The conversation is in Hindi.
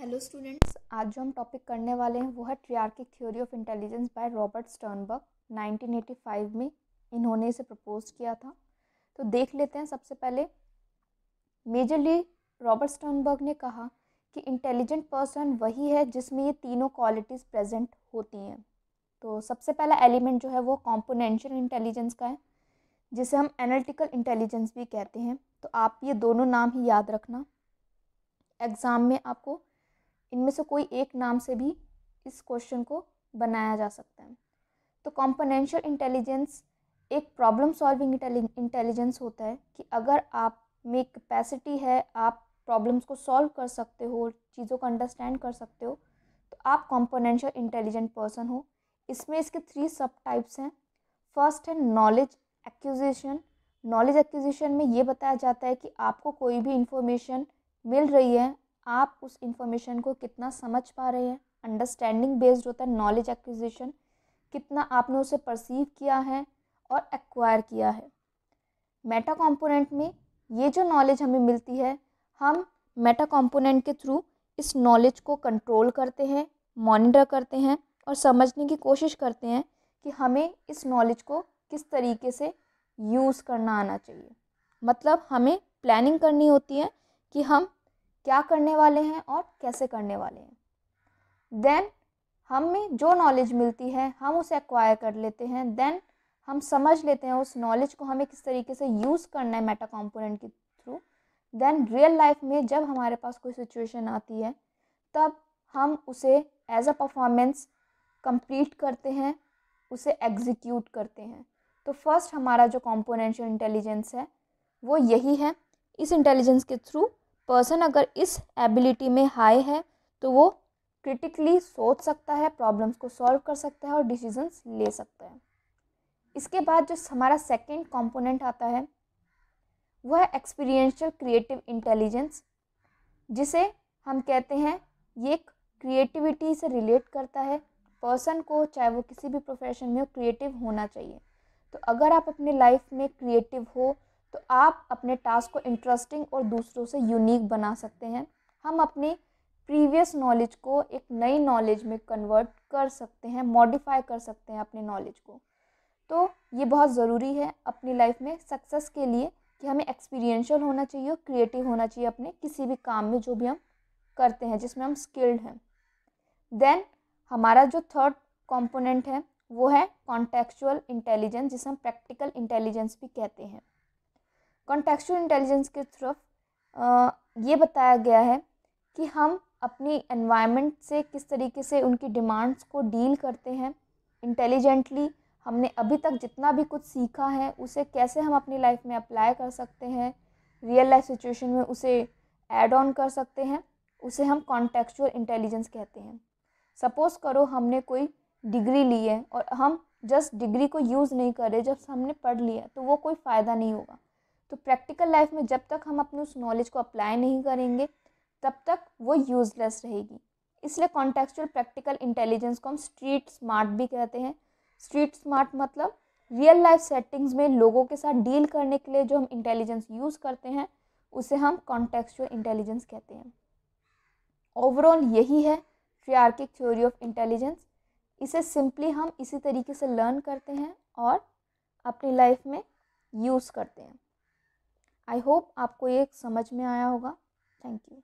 हेलो स्टूडेंट्स, आज जो हम टॉपिक करने वाले हैं वो है triarchic theory of intelligence by Robert Sternberg. 1985 में इन्होंने इसे प्रपोज किया था। तो देख लेते हैं। सबसे पहले मेजरली रॉबर्ट स्टर्नबर्ग ने कहा कि इंटेलिजेंट पर्सन वही है जिसमें ये तीनों क्वालिटीज़ प्रेजेंट होती हैं। तो सबसे पहला एलिमेंट जो है वो कॉम्पोनेंशियल इंटेलिजेंस का है, जिसे हम एनालिटिकल इंटेलिजेंस भी कहते हैं। तो आप ये दोनों नाम ही याद रखना। एग्ज़ाम में आपको इनमें से कोई एक नाम से भी इस क्वेश्चन को बनाया जा सकता है। तो कॉम्पोनेंशियल इंटेलिजेंस एक प्रॉब्लम सॉल्विंग इंटेलिजेंस होता है कि अगर आप में कैपेसिटी है, आप प्रॉब्लम्स को सॉल्व कर सकते हो, चीज़ों को अंडरस्टैंड कर सकते हो, तो आप कॉम्पोनेंशियल इंटेलिजेंट पर्सन हो। इसमें इसके 3 सब टाइप्स हैं। फर्स्ट है नॉलेज एक्विजिशन। नॉलेज एक्विजिशन में ये बताया जाता है कि आपको कोई भी इंफॉर्मेशन मिल रही है, आप उस इंफॉर्मेशन को कितना समझ पा रहे हैं। अंडरस्टैंडिंग बेस्ड होता है नॉलेज एक्विजिशन, कितना आपने उसे परसीव किया है और एक्वायर किया है। मेटा कंपोनेंट में ये जो नॉलेज हमें मिलती है, हम मेटा कंपोनेंट के थ्रू इस नॉलेज को कंट्रोल करते हैं, मॉनिटर करते हैं और समझने की कोशिश करते हैं कि हमें इस नॉलेज को किस तरीके से यूज़ करना आना चाहिए। मतलब हमें प्लानिंग करनी होती है कि हम क्या करने वाले हैं और कैसे करने वाले हैं। देन हमें जो नॉलेज मिलती है हम उसे एक्वायर कर लेते हैं। देन हम समझ लेते हैं उस नॉलेज को हमें किस तरीके से यूज़ करना है मेटा कंपोनेंट के थ्रू। देन रियल लाइफ में जब हमारे पास कोई सिचुएशन आती है, तब हम उसे एज अ परफॉर्मेंस कंप्लीट करते हैं, उसे एग्जीक्यूट करते हैं। तो फर्स्ट हमारा जो कंपोनेंशियल इंटेलिजेंस है वो यही है। इस इंटेलिजेंस के थ्रू पर्सन अगर इस एबिलिटी में हाई है तो वो क्रिटिकली सोच सकता है, प्रॉब्लम्स को सॉल्व कर सकता है और डिसीजंस ले सकता है। इसके बाद जो हमारा सेकंड कंपोनेंट आता है वो है एक्सपीरियंशियल क्रिएटिव इंटेलिजेंस, जिसे हम कहते हैं ये क्रिएटिविटी से रिलेट करता है। पर्सन को चाहे वो किसी भी प्रोफेशन में हो, क्रिएटिव होना चाहिए। तो अगर आप अपने लाइफ में क्रिएटिव हो तो आप अपने टास्क को इंटरेस्टिंग और दूसरों से यूनिक बना सकते हैं। हम अपने प्रीवियस नॉलेज को एक नई नॉलेज में कन्वर्ट कर सकते हैं, मॉडिफाई कर सकते हैं अपने नॉलेज को। तो ये बहुत ज़रूरी है अपनी लाइफ में सक्सेस के लिए कि हमें एक्सपीरियंशियल होना चाहिए और क्रिएटिव होना चाहिए अपने किसी भी काम में जो भी हम करते हैं जिसमें हम स्किल्ड हैं। देन हमारा जो थर्ड कंपोनेंट है वो है कॉन्टेक्चुअल इंटेलिजेंस, जिसे हम प्रैक्टिकल इंटेलिजेंस भी कहते हैं। कॉन्टेक्चुअल इंटेलिजेंस के थ्रू ये बताया गया है कि हम अपनी एनवायरनमेंट से किस तरीके से उनकी डिमांड्स को डील करते हैं इंटेलिजेंटली। हमने अभी तक जितना भी कुछ सीखा है उसे कैसे हम अपनी लाइफ में अप्लाई कर सकते हैं, रियल लाइफ सिचुएशन में उसे ऐड ऑन कर सकते हैं, उसे हम कॉन्टेक्चुअल इंटेलिजेंस कहते हैं। सपोज़ करो हमने कोई डिग्री ली है और हम जस्ट डिग्री को यूज़ नहीं कर रहे, जब हमने पढ़ लिया तो वो कोई फ़ायदा नहीं होगा। तो प्रैक्टिकल लाइफ में जब तक हम अपने उस नॉलेज को अप्लाई नहीं करेंगे तब तक वो यूज़लेस रहेगी। इसलिए कॉन्टेक्चुअल प्रैक्टिकल इंटेलिजेंस को हम स्ट्रीट स्मार्ट भी कहते हैं। स्ट्रीट स्मार्ट मतलब रियल लाइफ सेटिंग्स में लोगों के साथ डील करने के लिए जो हम इंटेलिजेंस यूज़ करते हैं उसे हम कॉन्टेक्चुअल इंटेलिजेंस कहते हैं। ओवरऑल यही है ट्रियार्किक थ्योरी ऑफ इंटेलिजेंस। इसे सिंपली हम इसी तरीके से लर्न करते हैं और अपनी लाइफ में यूज़ करते हैं। आई होप आपको ये समझ में आया होगा। Thank you.